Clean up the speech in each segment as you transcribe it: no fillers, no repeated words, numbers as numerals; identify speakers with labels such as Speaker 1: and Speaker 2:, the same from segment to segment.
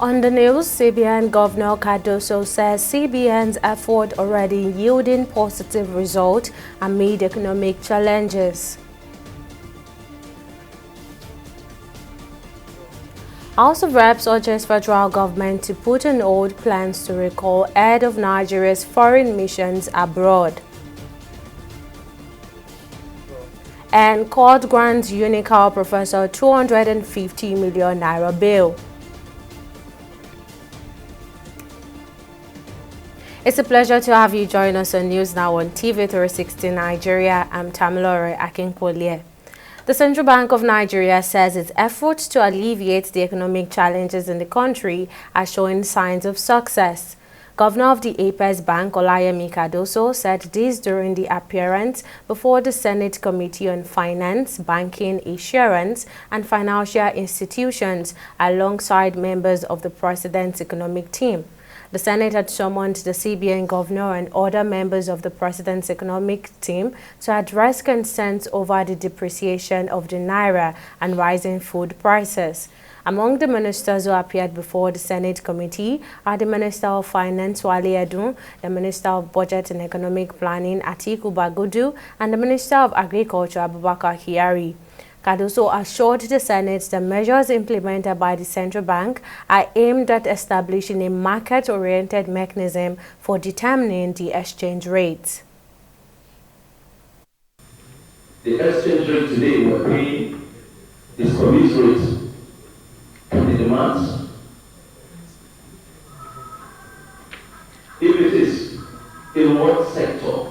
Speaker 1: On the news, CBN Governor Cardoso says CBN's effort already yielding positive results amid economic challenges. House of Reps urges federal government to put on hold plans to recall head of Nigeria's foreign missions abroad. And court grants Unical professor 250 million naira bail. It's a pleasure to have you join us on News Now on TV360 Nigeria. I'm Tamilore Akinkwolye. The Central Bank of Nigeria says its efforts to alleviate the economic challenges in the country are showing signs of success. Governor of the Apex Bank, Olayemi Cardoso, said this during the appearance before the Senate Committee on Finance, Banking, Insurance and Financial Institutions alongside members of the President's economic team. The Senate had summoned the CBN governor and other members of the President's economic team to address concerns over the depreciation of the naira and rising food prices. Among the ministers who appeared before the Senate committee are the Minister of Finance, Wale Edun, the Minister of Budget and Economic Planning, Atiku Bagudu, and the Minister of Agriculture, Abubakar Kyari. Cardoso assured the Senate the measures implemented by the central bank are aimed at establishing a market-oriented mechanism for determining the exchange rate.
Speaker 2: The exchange rate today we're paying is commensurate to the demands. If it is in what sector,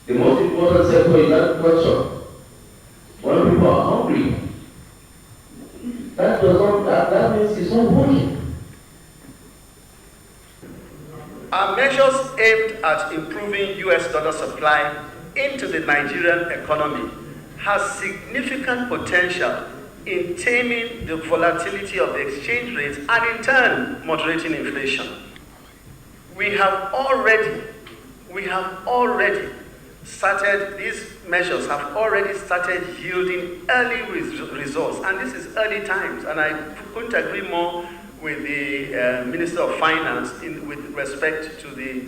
Speaker 2: the most important sector in that question. When people are hungry, that means it's not working. Our measures aimed at improving US dollar supply into the Nigerian economy has significant potential in taming the volatility of the exchange rate and in turn moderating inflation. These measures have already started yielding early results, and this is early times, and I couldn't agree more with the Minister of Finance with respect to the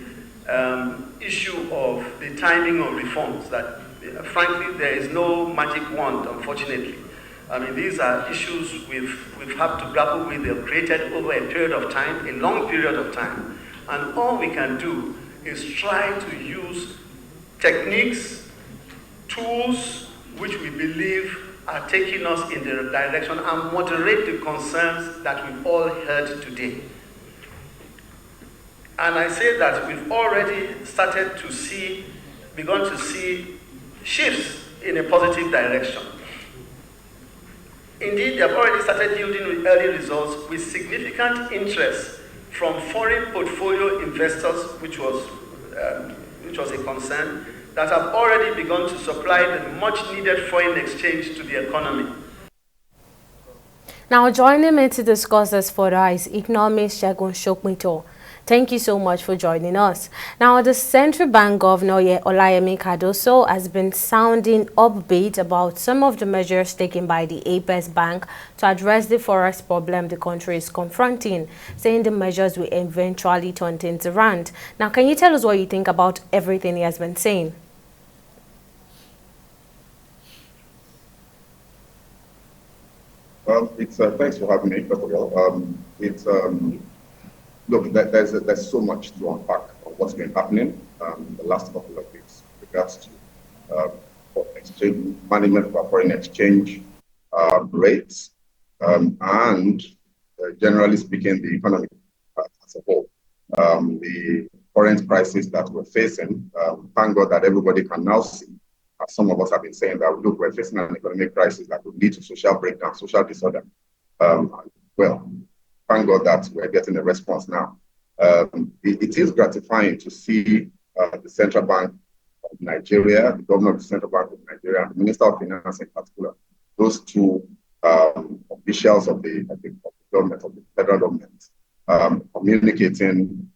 Speaker 2: issue of the timing of reforms, that frankly there is no magic wand, unfortunately. I mean, these are issues we've had to grapple with. They're created over a period of time, a long period of time, and all we can do is try to use techniques, tools which we believe are taking us in the direction and moderate the concerns that we've all heard today. And I say that we've already begun to see shifts in a positive direction. Indeed, they have already started yielding with early results with significant interest from foreign portfolio investors, which was a concern, that have already begun to supply the much-needed foreign exchange to the economy.
Speaker 1: Now, joining me to discuss this further is economist Segun Shokmito. Thank you so much for joining us. Now, the Central Bank Governor Olayemi Cardoso has been sounding upbeat about some of the measures taken by the Apex Bank to address the forex problem the country is confronting, saying the measures will eventually turn things around. Now, can you tell us what you think about everything he has been saying?
Speaker 3: Well, thanks for having me, first of all. Look, there's so much to unpack on what's been happening in the last couple of weeks with regards to exchange management of our foreign exchange rates and generally speaking, the economy as a whole. The current crisis that we're facing, thank God that everybody can now see. Some of us have been saying that, look, we're facing an economic crisis that could lead to social breakdown, social disorder. Well, thank God that we're getting a response now. It is gratifying to see the Central Bank of Nigeria, the governor of the Central Bank of Nigeria, and the Minister of Finance in particular, those two officials of the government, of the federal government, communicating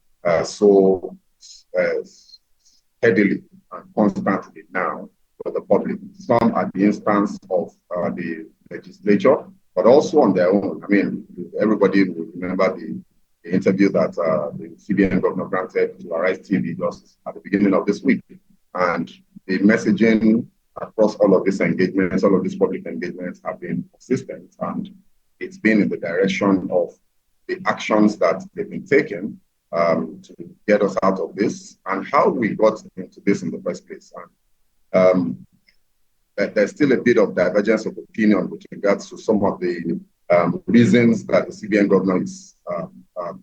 Speaker 3: so steadily and constantly now for the public. Some at the instance of the legislature, but also on their own. I mean, everybody will remember the interview that the CBN governor granted to Arise TV just at the beginning of this week. And the messaging across all of these engagements, all of these public engagements have been consistent, and it's been in the direction of the actions that they've been taking to get us out of this and how we got into this in the first place. And there's still a bit of divergence of opinion with regards to some of the reasons that the CBN governor is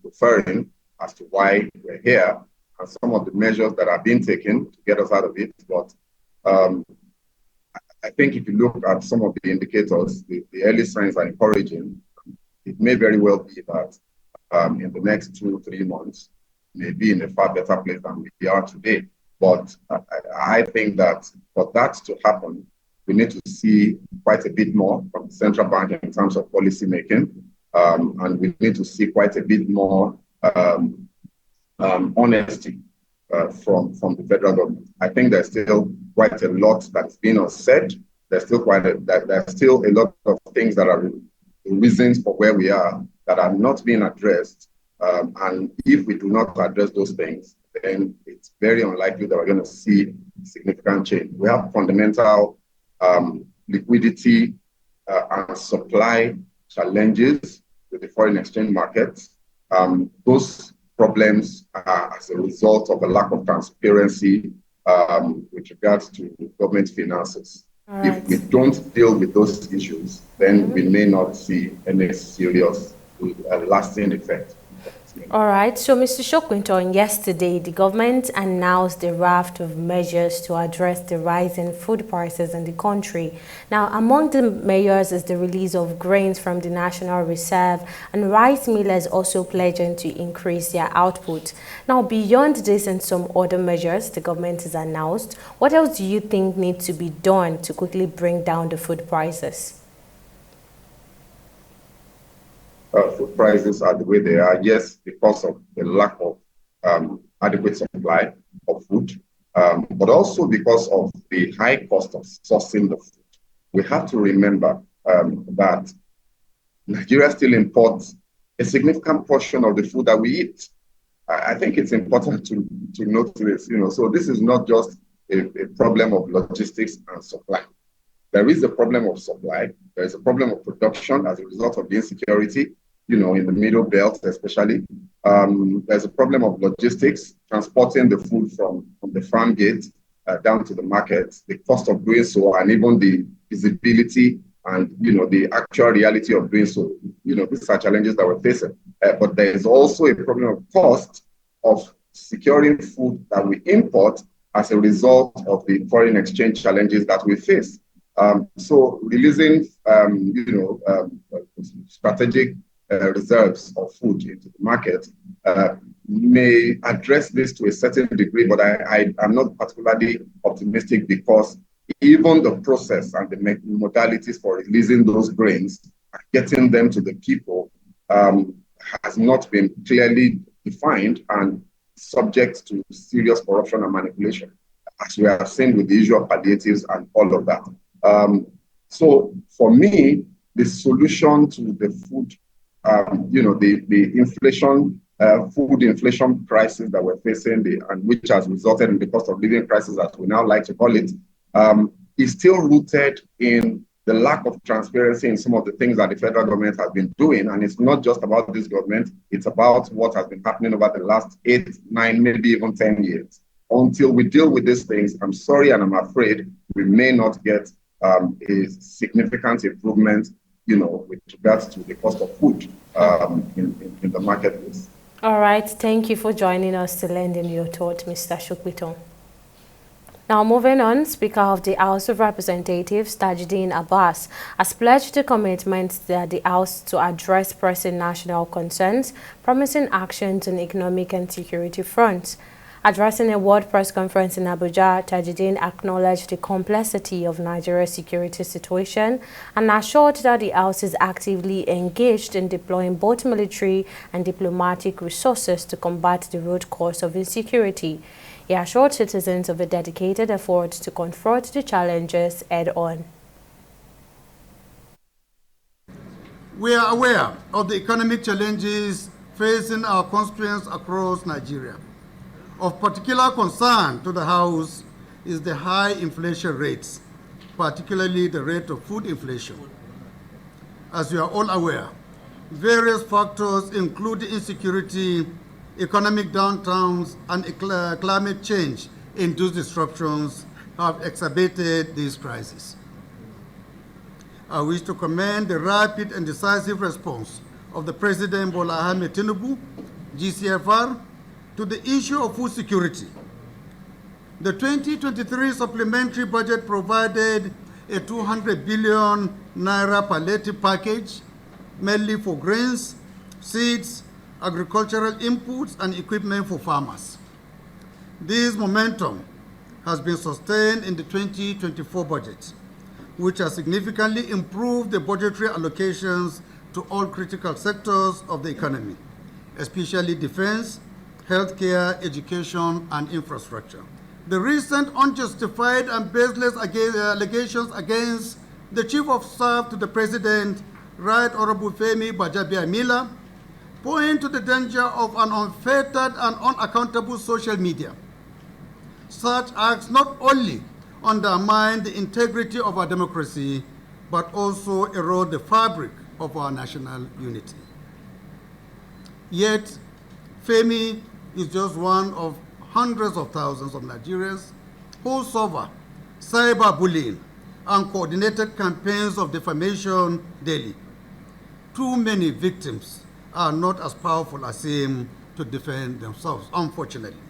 Speaker 3: referring as to why we're here and some of the measures that are being taken to get us out of it. But I think if you look at some of the indicators, the early signs are encouraging. It may very well be that in the next 2 or 3 months, may be in a far better place than we are today. But I think that for that to happen, we need to see quite a bit more from the central bank in terms of policy making, and we need to see quite a bit more honesty from the federal government. I think there's still quite a lot that's been unsaid. There's still a lot of things that are the reasons for where we are that are not being addressed. And if we do not address those things, then it's very unlikely that we're going to see significant change. We have fundamental liquidity and supply challenges with the foreign exchange markets. Those problems are as a result of a lack of transparency with regards to government finances. Right. If we don't deal with those issues, then we may not see any serious lasting effect.
Speaker 1: All right. So, Mr. Sokwinton, yesterday, the government announced a raft of measures to address the rise in food prices in the country. Now, among the measures is the release of grains from the National Reserve, and rice millers also pledging to increase their output. Now, beyond this and some other measures the government has announced, what else do you think needs to be done to quickly bring down the food prices?
Speaker 3: Food prices are the way they are, yes, because of the lack of adequate supply of food, but also because of the high cost of sourcing the food. We have to remember that Nigeria still imports a significant portion of the food that we eat. I think it's important to note this, so this is not just a problem of logistics and supply. There is a problem of supply. There is a problem of production as a result of the insecurity, in the middle belt especially. There's a problem of logistics, transporting the food from the farm gate down to the market, the cost of doing so, and even the visibility and, the actual reality of doing so. These are challenges that we're facing. But there is also a problem of cost of securing food that we import as a result of the foreign exchange challenges that we face. So releasing, strategic reserves of food into the market may address this to a certain degree, but I'm not particularly optimistic because even the process and the modalities for releasing those grains and getting them to the people has not been clearly defined and subject to serious corruption and manipulation, as we have seen with the issue of palliatives and all of that. So for me, the solution to the food, the inflation, food inflation crisis that we're facing, and which has resulted in the cost of living crisis, as we now like to call it, is still rooted in the lack of transparency in some of the things that the federal government has been doing. And it's not just about this government, it's about what has been happening over the last 8, 9, maybe even 10 years. Until we deal with these things, I'm sorry and I'm afraid we may not get a significant improvement, with regards to the cost of food in the marketplace.
Speaker 1: All right. Thank you for joining us to lend in your thought, Mr. Sokwinton. Now, moving on, Speaker of the House of Representatives, Tajuddin Abbas, has pledged the commitment that the House to address pressing national concerns, promising actions on economic and security fronts. Addressing a World Press Conference in Abuja, Tajuddin acknowledged the complexity of Nigeria's security situation and assured that the House is actively engaged in deploying both military and diplomatic resources to combat the root cause of insecurity. He assured citizens of a dedicated effort to confront the challenges head-on.
Speaker 4: We are aware of the economic challenges facing our constituents across Nigeria. Of particular concern to the House is the high inflation rates, particularly the rate of food inflation. As you are all aware, various factors including insecurity, economic downtowns, and climate change-induced disruptions have exacerbated this crisis. I wish to commend the rapid and decisive response of the President Bola Ahmed Tinubu, GCFR, to the issue of food security. The 2023 supplementary budget provided a 200 billion naira palliative package, mainly for grains, seeds, agricultural inputs, and equipment for farmers. This momentum has been sustained in the 2024 budget, which has significantly improved the budgetary allocations to all critical sectors of the economy, especially defense, healthcare, education, and infrastructure. The recent unjustified and baseless allegations against the Chief of Staff to the President, Right Honorable Femi Gbajabiamila, point to the danger of an unfettered and unaccountable social media. Such acts not only undermine the integrity of our democracy, but also erode the fabric of our national unity. Yet, Femi is just one of hundreds of thousands of Nigerians who suffer cyberbullying and coordinated campaigns of defamation daily. Too many victims are not as powerful as him to defend themselves, unfortunately.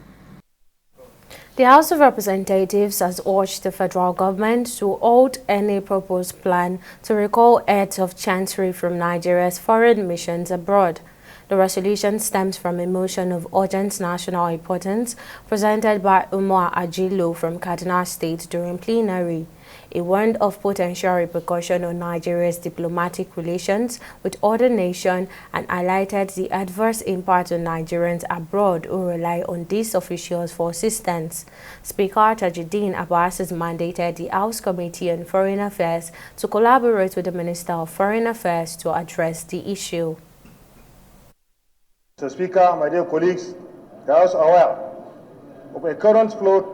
Speaker 1: The House of Representatives has urged the federal government to halt any proposed plan to recall heads of chancery from Nigeria's foreign missions abroad. The resolution stems from a motion of urgent national importance presented by Umar Ajilo from Kaduna State during plenary. He warned of potential repercussion on Nigeria's diplomatic relations with other nations and highlighted the adverse impact on Nigerians abroad who rely on these officials for assistance. Speaker Tajuddin Abbas has mandated the House Committee on Foreign Affairs to collaborate with the Minister of Foreign Affairs to address the issue.
Speaker 5: Mr. Speaker, my dear colleagues, the House are aware of a current plot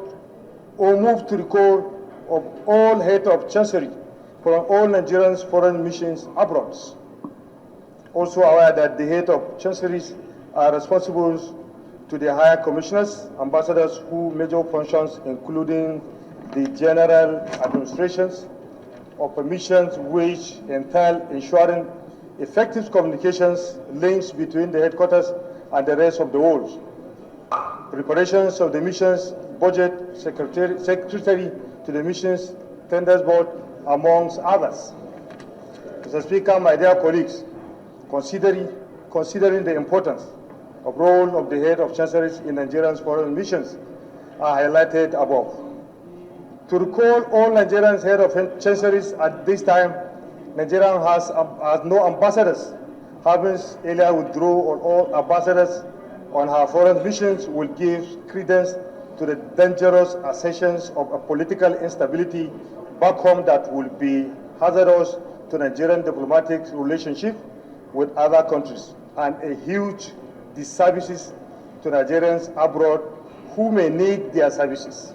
Speaker 5: or move to recall of all heads of chancery from all Nigerians' foreign missions abroad. Also aware that the heads of chanceries are responsible to the higher commissioners, ambassadors who major functions including the general administrations of missions which entail ensuring effective communications links between the headquarters and the rest of the world. Preparations of the missions, budget, secretary to the missions, tenders board, amongst others. Mr. Speaker, my dear colleagues, considering the importance of role of the head of chancelleries in Nigeria's foreign missions are highlighted above. To recall all Nigerians' head of chancelleries at this time, Nigeria has no ambassadors. Having earlier withdrawn all ambassadors on her foreign missions will give credence to the dangerous assertions of a political instability back home that will be hazardous to Nigerian diplomatic relationship with other countries and a huge disservices to Nigerians abroad who may need their services.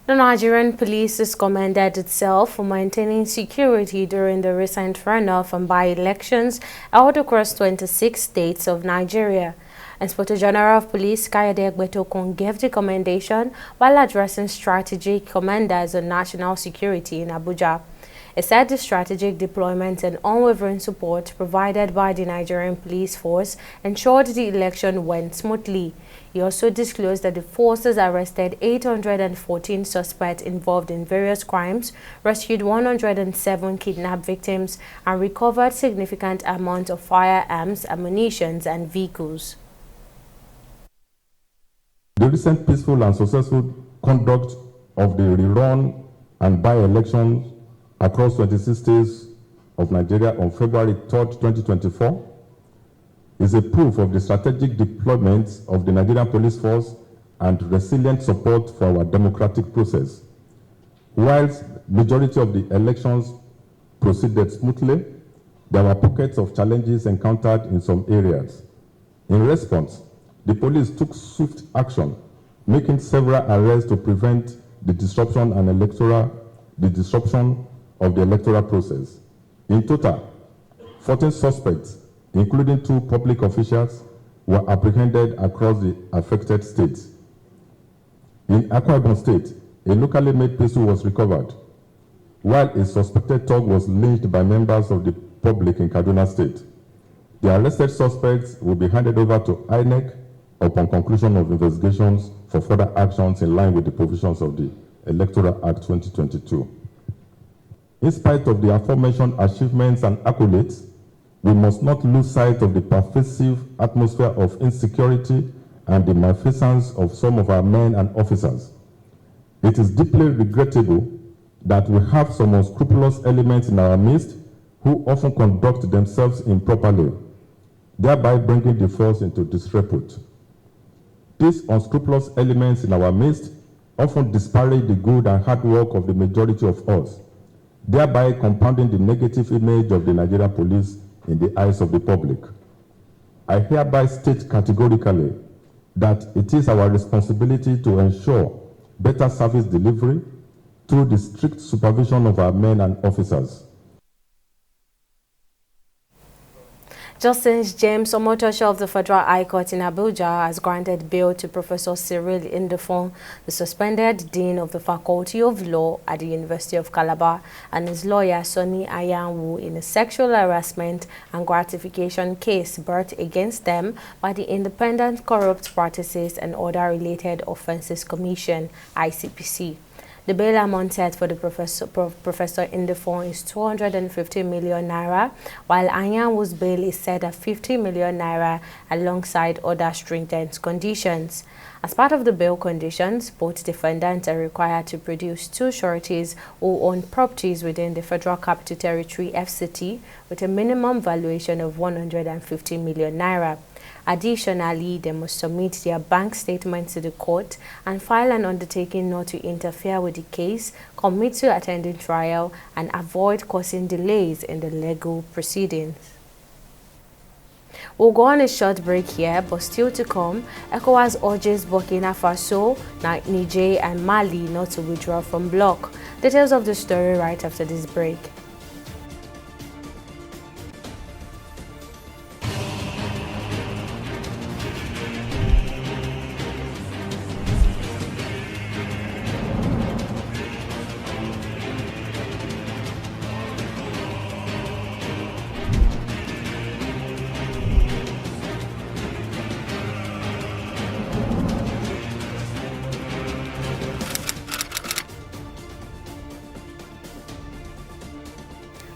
Speaker 1: The Nigerian police has commended itself for maintaining security during the recent runoff and by-elections held across 26 states of Nigeria. Inspector General of Police Kayode Egbetokun gave the commendation while addressing strategic commanders on national security in Abuja. He said the strategic deployment and unwavering support provided by the Nigerian police force ensured the election went smoothly. He also disclosed that the forces arrested 814 suspects involved in various crimes, rescued 107 kidnapped victims, and recovered significant amounts of firearms, ammunition, and vehicles.
Speaker 6: The recent peaceful and successful conduct of the rerun and by-elections across 26 states of Nigeria on February 3rd, 2024 is a proof of the strategic deployment of the Nigerian police force and resilient support for our democratic process. Whilst majority of the elections proceeded smoothly, there were pockets of challenges encountered in some areas. In response, the police took swift action, making several arrests to prevent the disruption of the electoral process. In total, 14 suspects, including 2 public officials, were apprehended across the affected states. In Akwa Ibom State, a locally made pistol was recovered, while a suspected thug was lynched by members of the public in Kaduna State. The arrested suspects will be handed over to INEC upon conclusion of investigations for further actions in line with the provisions of the Electoral Act 2022. In spite of the aforementioned achievements and accolades, we must not lose sight of the pervasive atmosphere of insecurity and the malfeasance of some of our men and officers. It is deeply regrettable that we have some unscrupulous elements in our midst who often conduct themselves improperly, thereby bringing the force into disrepute. These unscrupulous elements in our midst often disparage the good and hard work of the majority of us, thereby compounding the negative image of the Nigerian police in the eyes of the public. I hereby state categorically that it is our responsibility to ensure better service delivery through the strict supervision of our men and officers.
Speaker 1: Justice James Omotosho of the Federal High Court in Abuja has granted bail to Professor Cyril Ndefon, the suspended Dean of the Faculty of Law at the University of Calabar, and his lawyer Sonny Ayanwu in a sexual harassment and gratification case brought against them by the Independent Corrupt Practices and Other Related Offences Commission, ICPC. The bail amount set for the Professor Ndefon is 250 million naira, while Ayanwu's bail is set at 50 million naira alongside other stringent conditions. As part of the bail conditions, both defendants are required to produce 2 sureties who own properties within the Federal Capital Territory FCT with a minimum valuation of 150 million naira. Additionally, they must submit their bank statements to the court and file an undertaking not to interfere with the case, commit to attending trial, and avoid causing delays in the legal proceedings. We'll go on a short break here, but still to come, ECOWAS urges Burkina Faso, Niger, and Mali not to withdraw from bloc. Details of the story right after this break.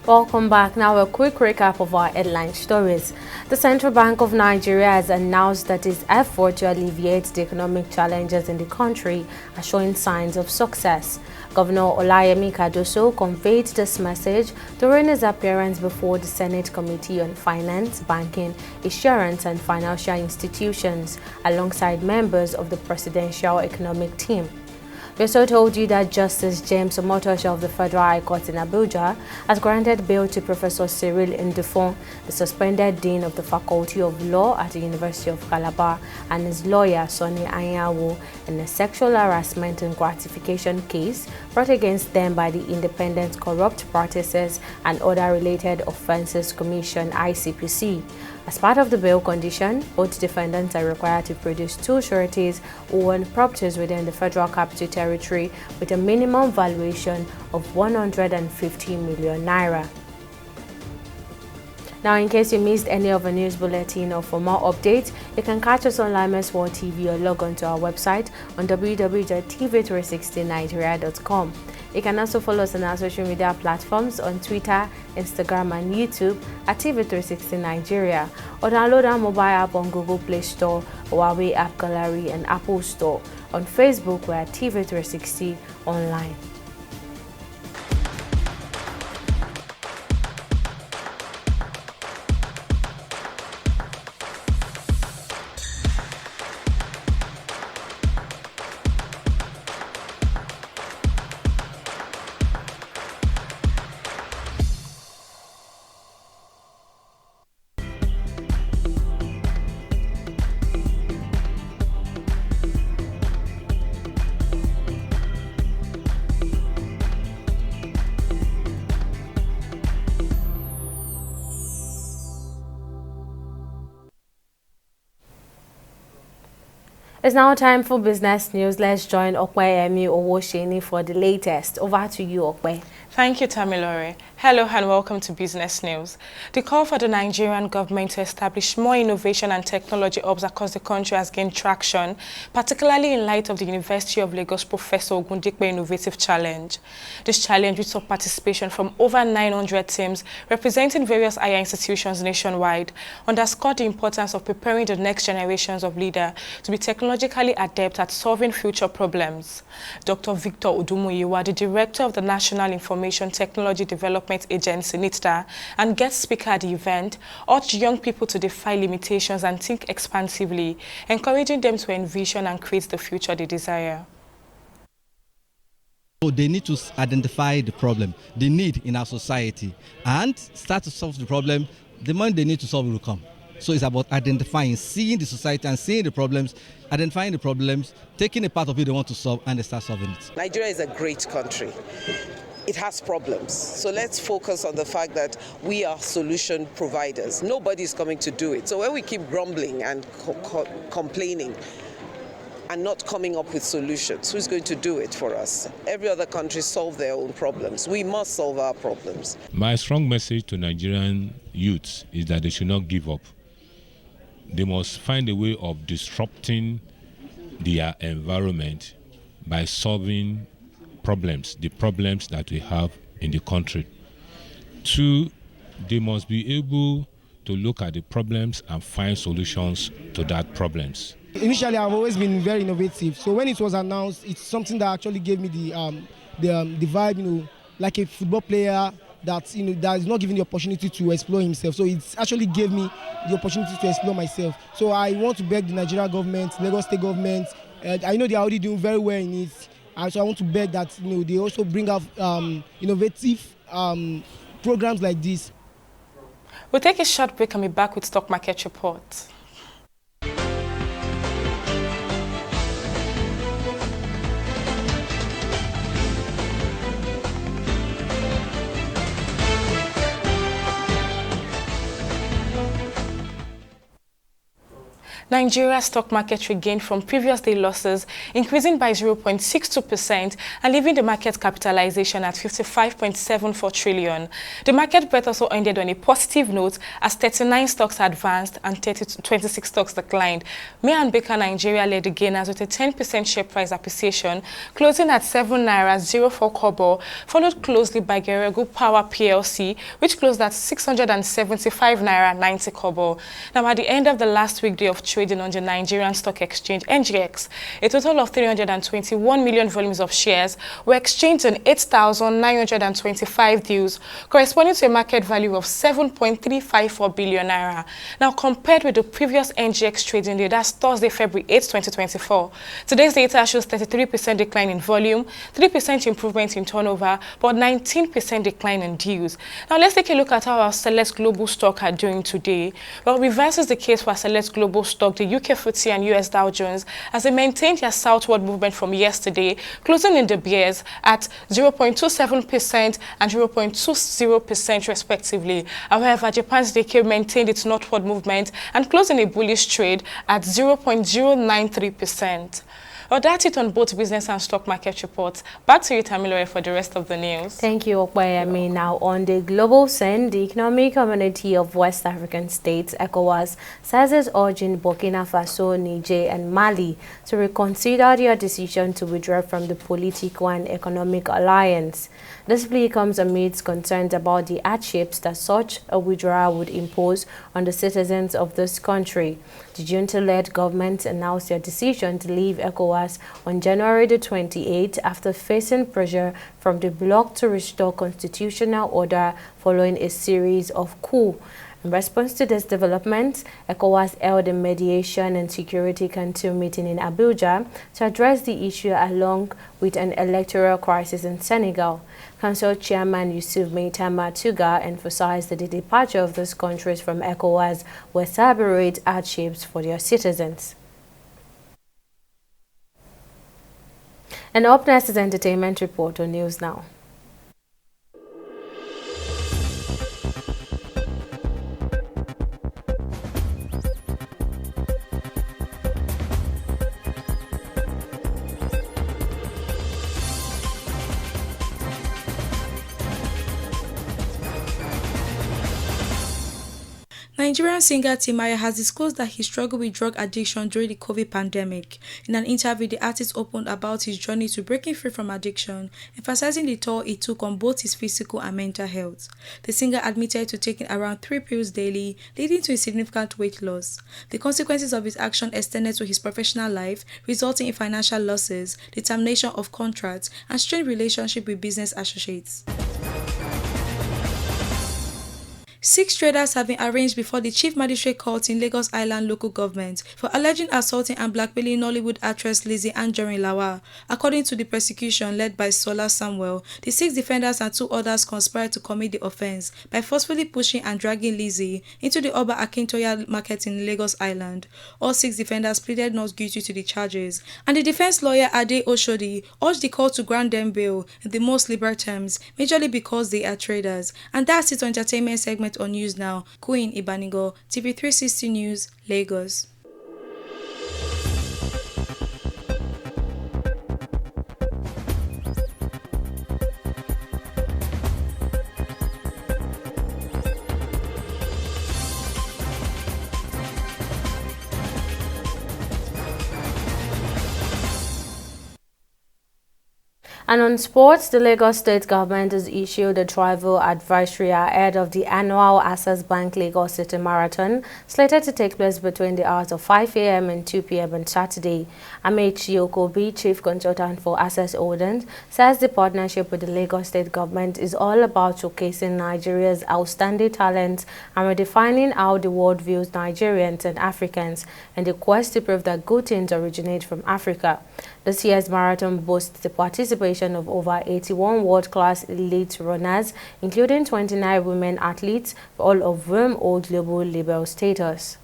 Speaker 1: Welcome back. Now a quick recap of our headline stories. The Central Bank of Nigeria has announced that its effort to alleviate the economic challenges in the country are showing signs of success. Governor Olayemi Cardoso conveyed this message during his appearance before the Senate Committee on Finance, Banking, Insurance and Financial Institutions, alongside members of the Presidential Economic Team. We also told you that Justice James Omotosho of the Federal High Court in Abuja has granted bail to Professor Cyril Ndefon, the suspended Dean of the Faculty of Law at the University of Calabar, and his lawyer Sonny Ayanwu in a sexual harassment and gratification case brought against them by the Independent Corrupt Practices and Other Related Offences Commission, ICPC. As part of the bail condition, both defendants are required to produce 2 sureties who own properties within the Federal Capital Territory with a minimum valuation of 150 million naira. Now, in case you missed any of the news bulletin or for more updates, you can catch us on Limes World TV or log on to our website on www.tv360nigeria.com. You can also follow us on our social media platforms on Twitter, Instagram and YouTube at TV360 Nigeria, or download our mobile app on Google Play Store, Huawei App Gallery and Apple Store. On Facebook, we're at TV360 Online. It's now time for business news. Let's join Okpeyemi Owosheni for the latest. Over to you, Okpe.
Speaker 7: Thank you, Tamilore. Hello and welcome to Business News. The call for the Nigerian government to establish more innovation and technology hubs across the country has gained traction, particularly in light of the University of Lagos Professor Ogundipe Innovative Challenge. This challenge, which saw participation from over 900 teams representing various higher institutions nationwide, underscored the importance of preparing the next generations of leaders to be technologically adept at solving future problems. Dr. Victor Udumuyiwa, the Director of the National Information Technology Development Agency, NITDA, and guest speaker at the event, urged young people to defy limitations and think expansively, encouraging them to envision and create the future they desire.
Speaker 8: So they need to identify the problem, the need in our society, and start to solve the problem. The money they need to solve will come. So it's about identifying, seeing the society and seeing the problems, identifying the problems, taking a part of it they want to solve, and they start solving it.
Speaker 9: Nigeria is a great country. It has problems. So let's focus on the fact that we are solution providers. Nobody is coming to do it. So when we keep grumbling and complaining and not coming up with solutions, who's going to do it for us? Every other country solve their own problems. We must solve our problems.
Speaker 10: My strong message to Nigerian youths is that they should not give up. They must find a way of disrupting their environment by solving the problems that we have in the country. 2, they must be able to look at the problems and find solutions to that problems.
Speaker 11: Initially, I've always been very innovative. So when it was announced, it's something that actually gave me the vibe, like a football player that that is not given the opportunity to explore himself. So it actually gave me the opportunity to explore myself. So I want to beg the Nigerian government, Lagos State government. I know they are already doing very well in it. So I want to beg that they also bring out innovative programs like this.
Speaker 7: We'll take a short break and be back with Stock Market Report. Nigeria's stock market regained from previous day losses, increasing by 0.62% and leaving the market capitalization at 55.74 trillion. The market breadth also ended on a positive note as 39 stocks advanced and 26 stocks declined. May and Baker Nigeria led the gainers with a 10% share price appreciation, closing at 7 naira 04 kobo, followed closely by Geregu Power PLC, which closed at 675 naira 90 kobo. Now, at the end of the last weekday of trading on the Nigerian Stock Exchange, NGX, a total of 321 million volumes of shares were exchanged in 8,925 deals, corresponding to a market value of 7.354 billion naira. Now, compared with the previous NGX trading day, that's Thursday, February 8, 2024, today's data shows 33% decline in volume, 3% improvement in turnover, but 19% decline in deals. Now, let's take a look at how our select global stock are doing today. Well, reverses the case for select global stock, the UK FTSE and US Dow Jones, as they maintained their southward movement from yesterday, closing in the bears at 0.27% and 0.20% respectively. However, Japan's Nikkei maintained its northward movement and closed in a bullish trade at 0.093%. Well, that's it on both business and stock market reports. Back to you, Tamilore, for the rest of the news.
Speaker 1: Thank you, Okpeyemi. Now, on the global scene, the Economic Community of West African States, ECOWAS, says it's urging Burkina Faso, Niger, and Mali to reconsider their decision to withdraw from the political and economic alliance. This plea comes amidst concerns about the hardships that such a withdrawal would impose on the citizens of this country. The junta-led government announced their decision to leave ECOWAS on January the 28th after facing pressure from the bloc to restore constitutional order following a series of coups. In response to this development, ECOWAS held a Mediation and Security Council meeting in Abuja to address the issue along with an electoral crisis in Senegal. Council Chairman Yusuf Maitama Tuga emphasized that the departure of those countries from ECOWAS will exacerbate hardships for their citizens. And up next is Entertainment Report on News Now.
Speaker 12: Nigerian singer Timaya has disclosed that he struggled with drug addiction during the COVID pandemic. In an interview, the artist opened about his journey to breaking free from addiction, emphasizing the toll it took on both his physical and mental health. The singer admitted to taking around 3 pills daily, leading to a significant weight loss. The consequences of his action extended to his professional life, resulting in financial losses, the termination of contracts, and strained relationship with business associates. 6 traders have been arraigned before the Chief Magistrate Court in Lagos Island local government for alleging assaulting and blackmailing Nollywood actress Lizzie Anjorin Lawal. According to the prosecution led by Sola Samuel, the 6 defendants and 2 others conspired to commit the offence by forcefully pushing and dragging Lizzie into the Oba Akintoye market in Lagos Island. All 6 defendants pleaded not guilty to the charges, and the defence lawyer Ade Oshodi urged the court to grant them bail in the most liberal terms, majorly because they are traders. And that's it on entertainment segment on News Now. Queen Ibanigo, TV360 News, Lagos.
Speaker 1: And on sports, the Lagos State government has issued a travel advisory ahead of the annual Access Bank Lagos City Marathon, slated to take place between the hours of 5 a.m. and 2 p.m. on Saturday. Amechi Okobi, Chief Consultant for Access Holdings, says the partnership with the Lagos State government is all about showcasing Nigeria's outstanding talents and redefining how the world views Nigerians and Africans in the quest to prove that good things originate from Africa. This year's marathon boasts the participation of over 81 world-class elite runners, including 29 women athletes, all of whom hold global label status.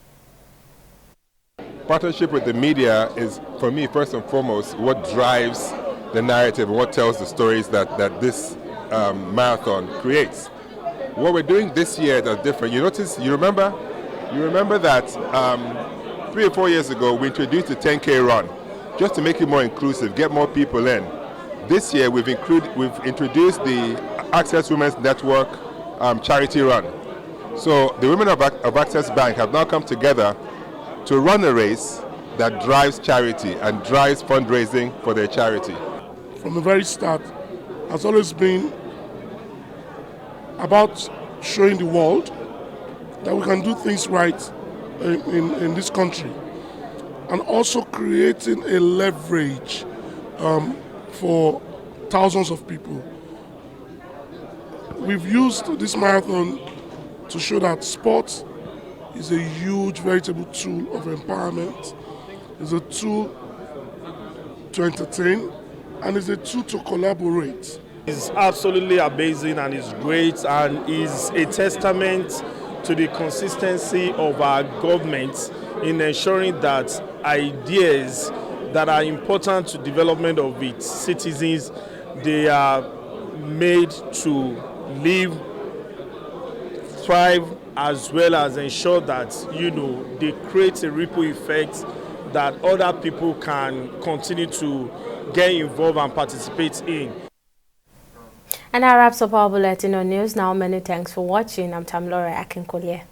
Speaker 13: Partnership with the media is, for me, first and foremost, what drives the narrative, what tells the stories that this marathon creates. What we're doing this year that's different, you remember that 3 or 4 years ago we introduced the 10K run, just to make it more inclusive, get more people in. This year we've introduced the Access Women's Network charity run. So the women of Access Bank have now come together to run a race that drives charity and drives fundraising for their charity.
Speaker 14: From the very start, has always been about showing the world that we can do things right in this country, and also creating a leverage for thousands of people. We've used this marathon to show that sport is a huge, veritable tool of empowerment. It's a tool to entertain, and it's a tool to collaborate.
Speaker 15: It's absolutely amazing and it's great, and is a testament to the consistency of our government in ensuring that ideas that are important to development of its citizens, they are made to live, thrive, as well as ensure that, they create a ripple effect that other people can continue to get involved and participate in.
Speaker 1: And that wraps up our bulletin on News Now. Many thanks for watching. I'm Tamilore Akinkolye.